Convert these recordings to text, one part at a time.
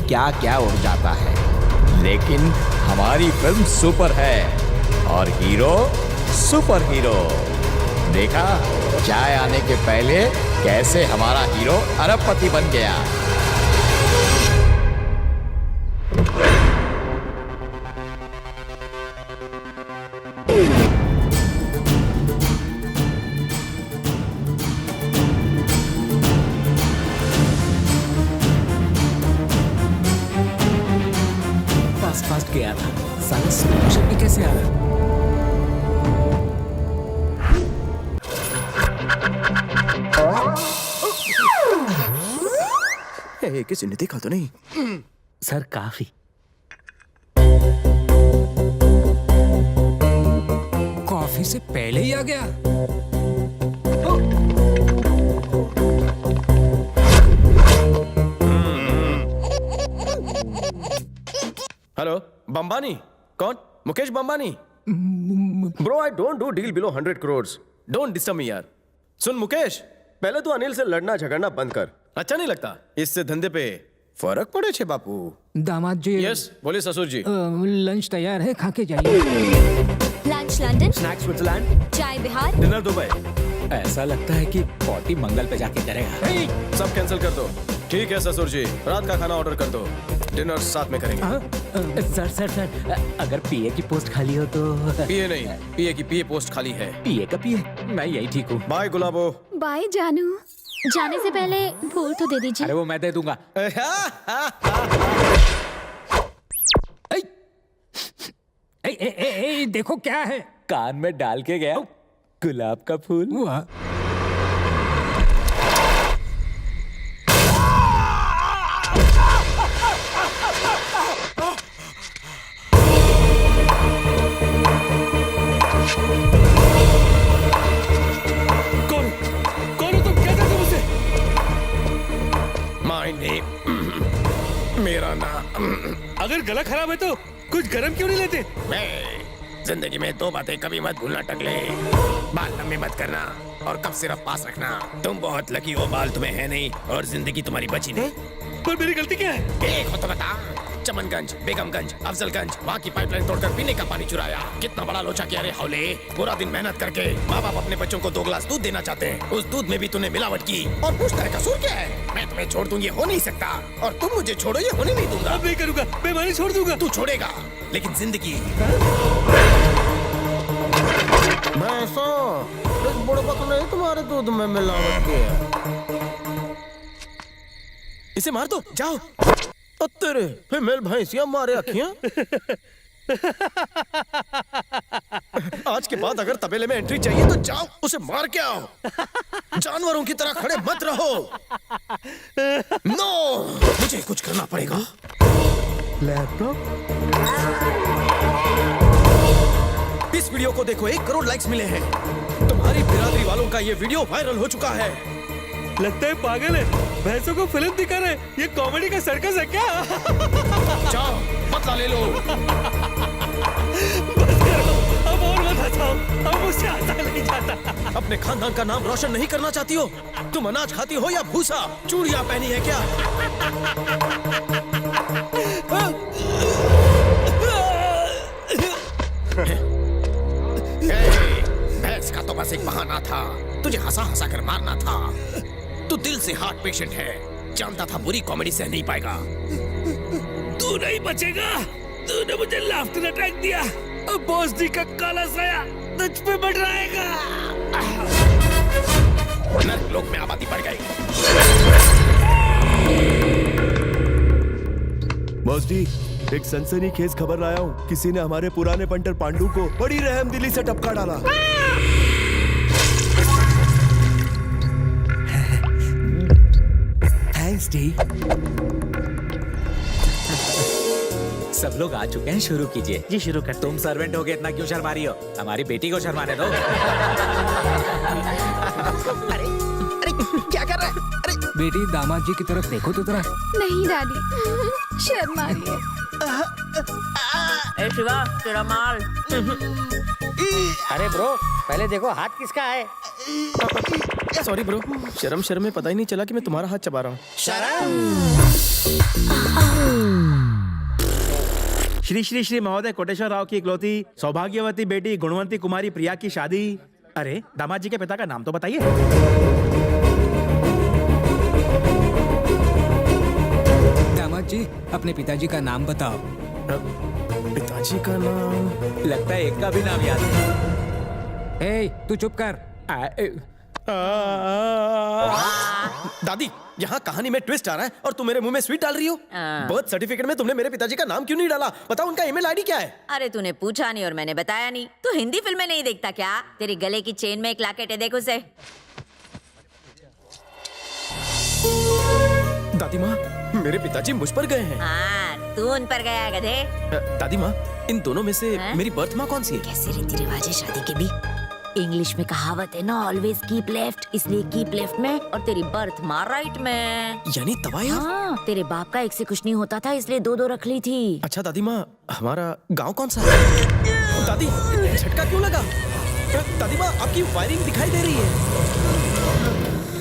क्या क्या उड़ जाता है, लेकिन हमारी फिल्म सुपर है और हीरो सुपर हीरो। देखा चाय आने के पहले कैसे हमारा हीरो अरबपति बन गया। फास्ट गया था, साला स्लो मोशन में कैसे आ रहा? किसी ने देखा तो नहीं? सर काफी। कॉफी से पहले ही आ गया। हेलो, बम्बानी? कौन? Mukesh Bambani? Bro, I don't do deal below 100 crore. Don't disturb me यार। सुन मुकेश, पहले तो अनिल से लड़ना झगड़ना बंद कर। अच्छा नहीं लगता, इससे धंधे पे फर्क पड़े छे बापू। दामाद जी। यस, बोले ससुर जी। लंच तैयार है, खा के जाइए। लंच लंदन, स्नैक्स स्विट्जरलैंड, चाय बिहार, डिनर दुबई। ऐसा लगता है कि पॉटी मंगल पे जाके करेगा। सब कैंसिल कर दो। ठीक है ससुर जी, रात का खाना ऑर्डर कर दो, डिनर साथ में करेंगे। सर अगर पीए की पोस्ट खाली हो तो। पीए नहीं, पीए की पीए पोस्ट खाली है। पीए का पीए, मैं यही ठीक हूँ। बाय गुलाबो। बाय जानू। जाने से पहले फूल तो दे दीजिए। अरे वो मैं दे दूंगा। ए, देखो क्या है, कान में डाल के गया गुलाब का फूल। कौन हो तुम? क्या चाहते हो मुझसे? माय नेम, मेरा नाम। अगर गला खराब है तो कुछ गरम क्यों नहीं लेते? जिंदगी में दो बातें कभी मत भूलना टकले। बाल लंबे मत करना और कब सिर्फ पास रखना। तुम बहुत लकी हो, बाल तुम्हें है नहीं और जिंदगी तुम्हारी बची नहीं। पर मेरी गलती क्या है? एक हो तो बता। चमनगंज, बेगमगंज, अफजलगंज, वहाँ की पाइपलाइन तोड़कर पीने का पानी चुराया। कितना बड़ा लोचा किया रे हौले। पूरा दिन मेहनत करके माँ बाप अपने बच्चों को 2 गिलास दूध देना चाहते हैं, उस दूध में भी तूने मिलावट की और पूछता है कसूर क्या है? मैं तुम्हें छोड़ दूं ये हो नहीं सकता और तुम मुझे छोड़ो ये होने नहीं दूंगा। अब नहीं करूंगा, बेईमानी छोड़ दूंगा। तू छोड़ेगा लेकिन जिंदगी। इस बुड़बक ने तुम्हारे दूध में मिलावट की है। इसे मार दो, जाओ। तेरे फीमेल भैंसियां मारे अखियां। आज के बाद अगर तबेले में एंट्री चाहिए तो जाओ, उसे मार के आओ। जानवरों की तरह खड़े मत रहो। नो, मुझे कुछ करना पड़ेगा। लैपटॉप। इस वीडियो को देखो, 1 करोड़ लाइक्स मिले हैं। तुम्हारी बिरादरी वालों का ये वीडियो वायरल हो चुका है। लगता है पागल है, भैंसों को फिल्म दिखा रहे। ये कॉमेडी का सर्कस है क्या? जाओ, बदला ले लो। बस करो, अब और मत हंसाओ, अब मुझसे हंसा नहीं जाता। अपने खानदान का नाम रोशन नहीं करना चाहती हो? तुम अनाज खाती हो या भूसा? चूड़ियां पहनी है क्या? भैंस का तो बस एक बहाना था, तुझे हंसा हंसा कर मारना था। तू दिल से हार्ट पेशेंट है, जानता था बुरी कॉमेडी सह नहीं पाएगा। तू नहीं बचेगा, तूने मुझे लाफ्टर अटैक दिया। अब बॉस डी का काला साया तुझ पे मंडराएगा। नर्क लोक में आबादी बढ़ गई। बॉस डी, एक सनसनीखेज खबर लाया हूँ। किसी ने हमारे पुराने पंटर पांडू को बड़ी रहमदिली से टपका डाला। Thanks D. सब लोग आ चुके हैं, शुरू कीजिए। जी शुरू कर। तुम सर्वेंट हो गए, इतना क्यों शर्मा रही हो? हमारी बेटी को शर्माने दो। अरे क्या कर रहा है? अरे बेटी, दामाद जी की तरफ देखो तो जरा। नहीं दादी, शर्मा रही है। ए शिवा, तेरा माल। अरे ब्रो, पहले देखो हाथ किसका है। सॉरी ब्रो, शर्म में पता ही नहीं चला कि मैं तुम्हारा हाथ चबा रहा हूँ। शर्म। श्री श्री श्री महोदय कोटेश्वर राव की इकलौती सौभाग्यवती बेटी गुणवंती कुमारी प्रिया की शादी। अरे दामाद जी के पिता का नाम तो बताइए। दामाद जी अपने पिताजी का नाम बताओ। पिताजी का नाम लगता है एक का भी नाम याद नहीं। ए, तू चुप कर। दादी, यहाँ कहानी में ट्विस्ट आ रहा है और तुम मेरे मुंह में स्वीट डाल रही हो। बर्थ सर्टिफिकेट में तुमने मेरे पिताजी का नाम क्यों नहीं डाला? बताओ उनका ईमेल आईडी क्या है? अरे तूने पूछा नहीं और मैंने बताया नहीं। तू हिंदी फिल्में नहीं देखता क्या? तेरी गले की चेन में एक लॉकेट है, देख उसे। दादी माँ, मेरे पिताजी मुझ पर गए हैं। हाँ, तू उन पर गया है गधे। दादी माँ, इन दोनों में से हाँ? मेरी बर्थ माँ कौन सी है? कैसे रीति रिवाज है शादी के भी। इंग्लिश में कहावत है ना, ऑलवेज कीप लेफ्ट, इसलिए कीप लेफ्ट में और तेरी बर्थ मार राइट में। यानी तवाया? हाँ, तेरे बाप का एक से कुछ नहीं होता था, इसलिए दो दो रख ली थी। अच्छा दादी माँ, हमारा गांव कौन सा है? दादी, झटका क्यों लगा? दादी माँ, आपकी वायरिंग दिखाई दे रही है।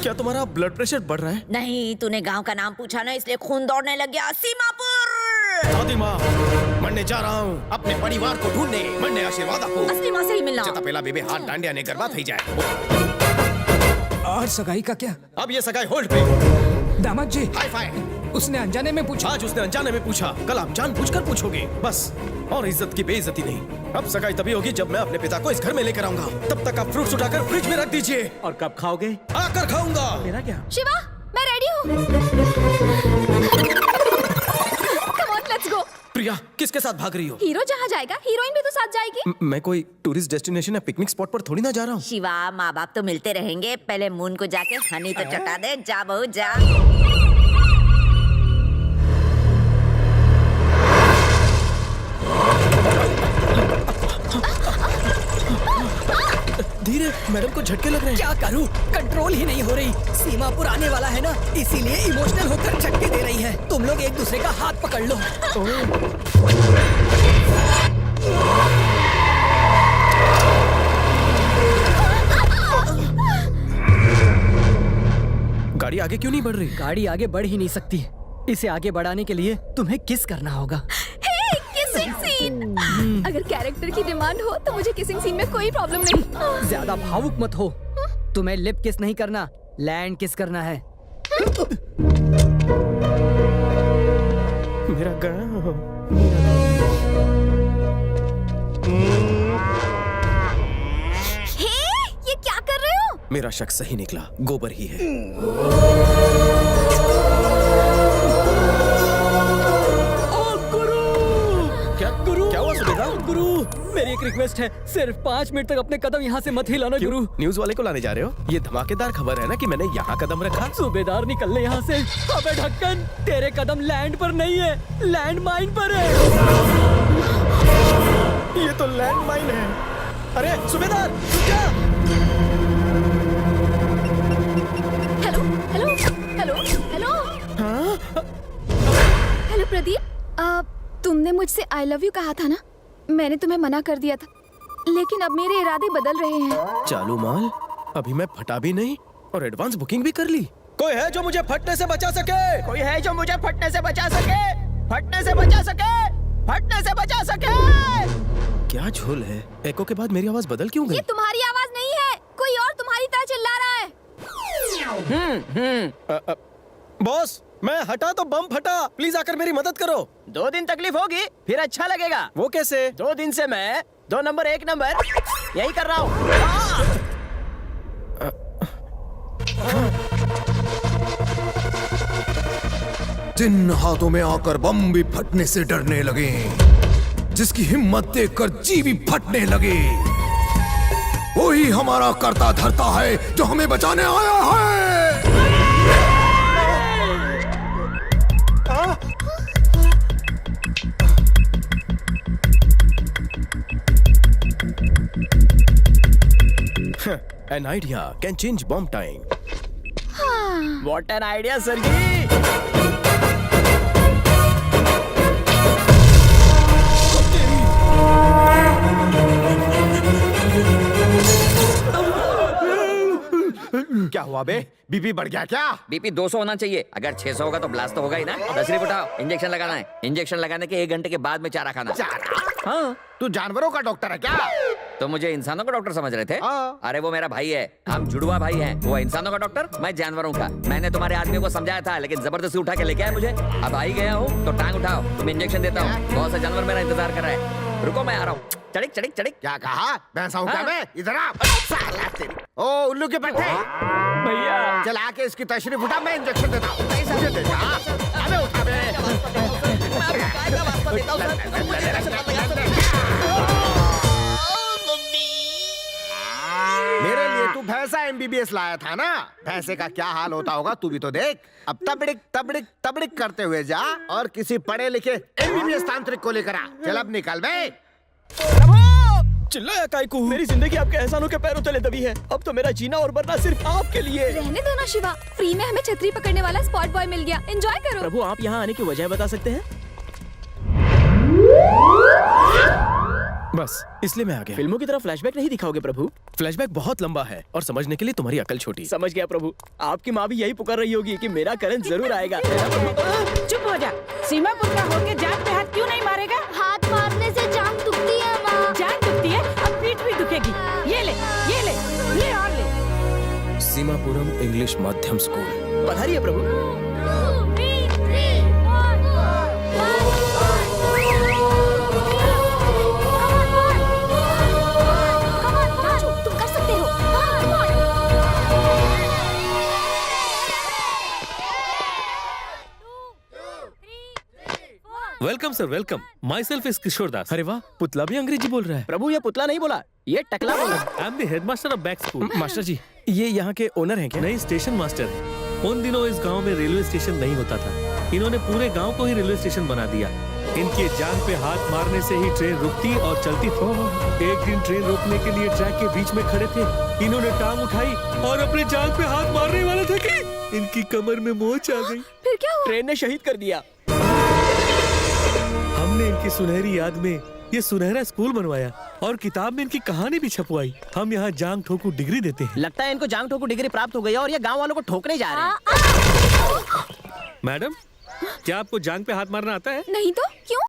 क्या तुम्हारा ब्लड प्रेशर बढ़ रहा है? नहीं, तूने गांव का नाम पूछा ना, इसलिए खून दौड़ने लग गया। सीमापुर। दादी माँ, मरने जा रहा हूँ अपने परिवार को ढूंढने। मरने आशीर्वाद आपको। असली माँ से ही मिलना। जता पहला बेबे हाथ डांडिया ने गरबा थई जाए। और सगाई का क्या? अब ये सगाई होल्ड पे। दामाद जी, हाई फाई। उसने अनजाने में पूछा। आज उसने अनजाने में पूछा, कल आप जानबूझकर पूछोगे। बस, और इज्जत की बेइज्जती नहीं। अब सगाई तभी होगी जब मैं अपने पिता को इस घर में लेकर आऊंगा। तब तक आप फ्रूट्स उठाकर फ्रिज में रख दीजिए। और कब खाओगे? आकर खाऊंगा। मेरा क्या? शिवा, मैं रेडी हूँ। Come on, let's go. प्रिया, किसके साथ भाग रही हो? हीरो जहाँ जाएगा, हीरोइन भी तो साथ जाएगी। मैं कोई टूरिस्ट डेस्टिनेशन या पिकनिक स्पॉट पर थोड़ी ना जा रहा हूँ। शिवा, माँ बाप तो मिलते रहेंगे। पहले मून को जाके हनी तो चटा दे। जा बहू जा। धीरे, मैडम को झटके लग रहे हैं। क्या करूं? कंट्रोल ही नहीं हो रही। सीमापुर आने वाला है ना, इसीलिए इमोशनल होकर झटके दे रही है। तुम लोग एक दूसरे का हाथ पकड़ लो। गाड़ी आगे क्यों नहीं बढ़ रही? गाड़ी आगे बढ़ ही नहीं सकती। इसे आगे बढ़ाने के लिए तुम्हें किस करना होगा। Kissing scene. अगर कैरेक्टर की डिमांड हो तो मुझे किसिंग सीन में कोई प्रॉब्लम नहीं। ज्यादा भावुक मत हो। तुम्हें लिप किस नहीं करना, लैंड किस करना है। मेरा गाँव। हे, ये क्या कर रहे हो? मेरा शक सही निकला, गोबर ही है। क्या हुआ सुबेदार? गुरु, मेरी एक रिक्वेस्ट है, सिर्फ 5 मिनट तक अपने कदम यहाँ से मत हिलाना। क्यों? गुरु, न्यूज वाले को लाने जा रहे हो? ये धमाकेदार खबर है ना कि मैंने यहाँ कदम रखा। सूबेदार निकल ले यहाँ से। अबे ढक्कन, तेरे कदम लैंड पर नहीं है, लैंड माइन पर है। ये तो लैंड माइन है। अरे सूबेदार, रुक जा। Hello hello hello hello. Hello Pradeep, तुमने मुझसे आई लव यू कहा था ना? मैंने तुम्हें मना कर दिया था, लेकिन अब मेरे इरादे बदल रहे हैं। चालू माल, अभी मैं फटा भी नहीं और एडवांस बुकिंग भी कर ली। कोई है जो मुझे फटने से बचा सके? कोई है जो मुझे फटने से बचा सके? फटने से बचा सके? फटने से बचा सके? क्या झोल है? एको के बाद मेरी आवाज बदल क्यों गई? ये तुम्हारी आवाज नहीं है, कोई और तुम्हारी तरह चिल्ला रहा है। बॉस, मैं हटा तो बम फटा। प्लीज आकर मेरी मदद करो। 2 दिन तकलीफ होगी, फिर अच्छा लगेगा। वो कैसे? 2 दिन से मैं 2 नंबर 1 नंबर यही कर रहा हूँ। जिन हाथों में आकर बम भी फटने से डरने लगे, जिसकी हिम्मत देखकर जी भी फटने लगे, वही हमारा करता धरता है जो हमें बचाने आया है। An idea can change bomb time. What an idea, sir ji. क्या हुआ? हुआ बे? बीपी बढ़ गया क्या? बीपी 200 होना चाहिए। अगर 600 होगा तो ब्लास्ट तो होगा ही ना। तशरीफ उठाओ, इंजेक्शन लगाना है। इंजेक्शन लगाने के 1 घंटे के बाद में चारा खाना। चारा? हाँ। तू जानवरों का डॉक्टर है क्या? तो मुझे इंसानों का डॉक्टर समझ रहे थे? हाँ। अरे वो मेरा भाई है, हम जुड़वा भाई हैं। वो इंसानों का डॉक्टर, मैं जानवरों का। मैंने तुम्हारे आदमी को समझाया था, लेकिन जबरदस्ती उठा के लेके आए मुझे। अब आ ही गया हूँ तो टांग उठाओ, तुम इंजेक्शन देता हूँ। बहुत से जानवर मेरा इंतजार कर रहा है। रुको मैं आ रहा हूँ। चढ़िक चढ़िक चढ़िक। क्या कहा? भैंसा हूँ क्या हाँ। मैं? इधर आ। साला तेरी। ओ उल्लू के पट्टे। भैया चल आके इसकी तशरीफ उठा, मैं इंजेक्शन देता हूँ। मुझे दे जा। अबे उठा बे। मेरे लिए तू भैंसा एमबीबीएस लाया था ना? भैंसे का क्या हाल होता होगा तू भी तो देख। अब तबड़िक तबड़िक तबड़िक करते हुए जा और किसी पढ़े लिखे एमबीबीएस तांत्रिक को लेकर आ। चल अब निकल बे। चिल्लाया काय को? मेरी जिंदगी आपके एहसानों के पैरों तले दबी है। अब तो मेरा जीना और मरना सिर्फ आपके लिए। रहने दो ना शिवा, फ्री में हमें छतरी पकड़ने वाला स्पॉट बॉय मिल गया, एंजॉय करो। प्रभु आप यहाँ आने की वजह बता सकते हैं? बस इसलिए मैं आ गया। फिल्मों की तरह फ्लैशबैक नहीं दिखाओगे प्रभु? फ्लैशबैक बहुत लंबा है और समझने के लिए तुम्हारी अकल छोटी। समझ गया प्रभु। आपकी माँ भी यही पुकार रही होगी कि मेरा करण जरूर आएगा। चुप हो जा। सीमा पुत्र होके जान पे हाथ क्यों नहीं मारेगा? हाथ मारने से जान दुखती है माँ। जान दुखती है, अब पीठ भी दुखेगी। ये ले और ले। सीमापुरम इंग्लिश माध्यम स्कूल। पधारिए प्रभु। तुम कर सकते हो। Welcome sir, welcome. Myself is Kishore Das. अरे वाह, पुतला भी अंग्रेजी बोल रहा है। प्रभु ये पुतला नहीं बोला, ये टकला बोला। I am the headmaster of back school. Master ji, ये यहाँ के ओनर हैं क्या? नहीं, स्टेशन मास्टर है। उन दिनों इस गांव में रेलवे स्टेशन नहीं होता था। इन्होंने पूरे गांव को ही रेलवे स्टेशन बना दिया। इनके जान पे हाथ मारने से ही ट्रेन रुकती और चलती थी। एक दिन ट्रेन रोकने के लिए ट्रैक के बीच में खड़े थे। इन्होंने टांग उठाई और अपने जान पे हाथ मारने वाले थे कि इनकी कमर में मोच आ गई। फिर क्या हुआ? ट्रेन ने शहीद कर दिया। हमने इनकी सुनहरी याद में ये सुनहरा स्कूल बनवाया और किताब में इनकी कहानी भी छपवाई। हम यहाँ जांग ठोकू डिग्री देते हैं। लगता है इनको जांग ठोकू डिग्री प्राप्त हो गई है और ये गांव वालों को ठोकने जा रहे हैं। मैडम, क्या आपको जांग पे हाथ मारना आता है? नहीं तो क्यों?